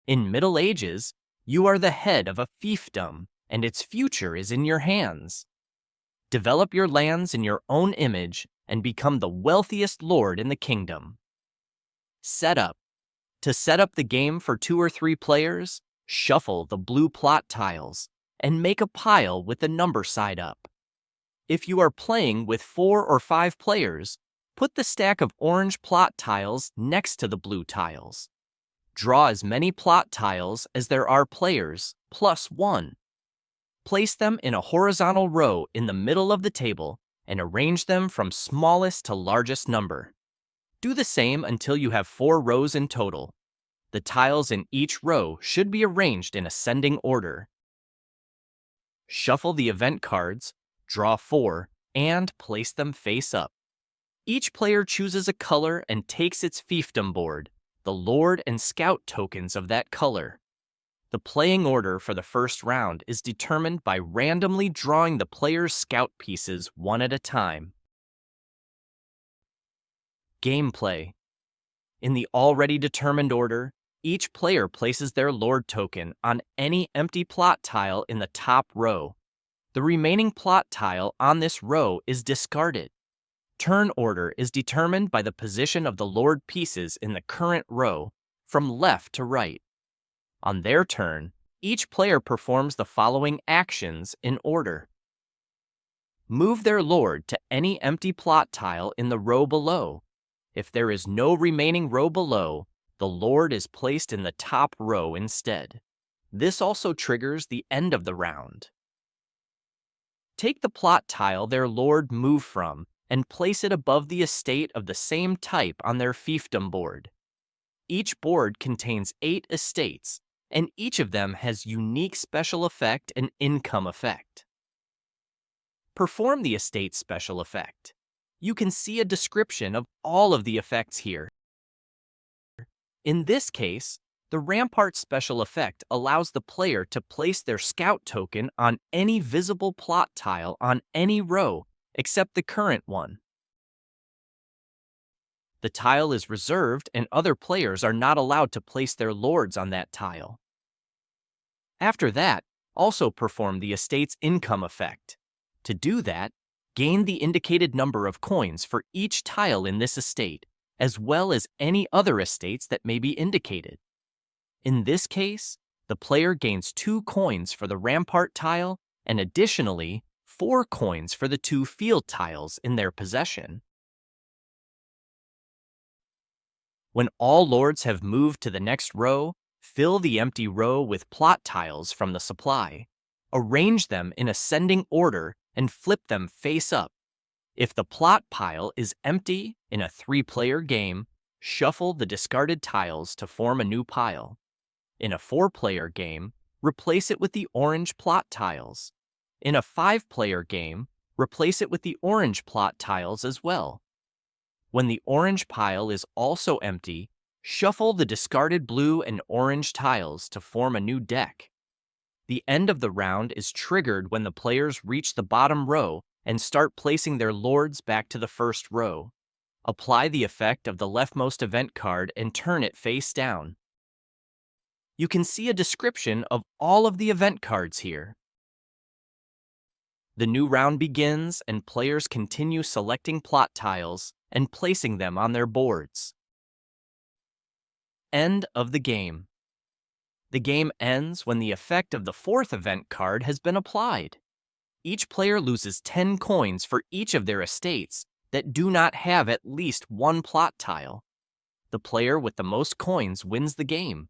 In Middle Ages, you are the head of a fiefdom, and its future is in your hands. Develop your lands in your own image and become the wealthiest lord in the kingdom. Setup. To set up the game for 2 or 3 players, shuffle the blue plot tiles and make a pile with the number side up. If you are playing with 4 or 5 players, put the stack of orange plot tiles next to the blue tiles. Draw as many plot tiles as there are players, plus 1. Place them in a horizontal row in the middle of the table and arrange them from smallest to largest number. Do the same until you have 4 rows in total. The tiles in each row should be arranged in ascending order. Shuffle the event cards, draw 4, and place them face up. Each player chooses a color and takes its fiefdom board, the lord and scout tokens of that color. The playing order for the first round is determined by randomly drawing the player's scout pieces one at a time. Gameplay. In the already determined order, each player places their lord token on any empty plot tile in the top row. The remaining plot tile on this row is discarded. Turn order is determined by the position of the lord pieces in the current row, from left to right. On their turn, each player performs the following actions in order. Move their lord to any empty plot tile in the row below. If there is no remaining row below, the lord is placed in the top row instead. This also triggers the end of the round. Take the plot tile their lord moved from and place it above the estate of the same type on their fiefdom board. Each board contains 8 estates, and each of them has unique special effect and income effect. Perform the estate special effect. You can see a description of all of the effects here. In this case, the Rampart special effect allows the player to place their scout token on any visible plot tile on any row except the current one. The tile is reserved and other players are not allowed to place their lords on that tile. After that, also perform the estate's income effect. To do that, gain the indicated number of coins for each tile in this estate, as well as any other estates that may be indicated. In this case, the player gains 2 coins for the Rampart tile and additionally 4 coins for the 2 field tiles in their possession. When all lords have moved to the next row, fill the empty row with plot tiles from the supply. Arrange them in ascending order and flip them face up. If the plot pile is empty in a 3-player game, shuffle the discarded tiles to form a new pile. In a 4-player game, replace it with the orange plot tiles. In a 5-player game, replace it with the orange plot tiles as well. When the orange pile is also empty, shuffle the discarded blue and orange tiles to form a new deck. The end of the round is triggered when the players reach the bottom row and start placing their lords back to the first row. Apply the effect of the leftmost event card and turn it face down. You can see a description of all of the event cards here. The new round begins and players continue selecting plot tiles and placing them on their boards. End of the game. The game ends when the effect of the 4th event card has been applied. Each player loses 10 coins for each of their estates that do not have at least 1 plot tile. The player with the most coins wins the game.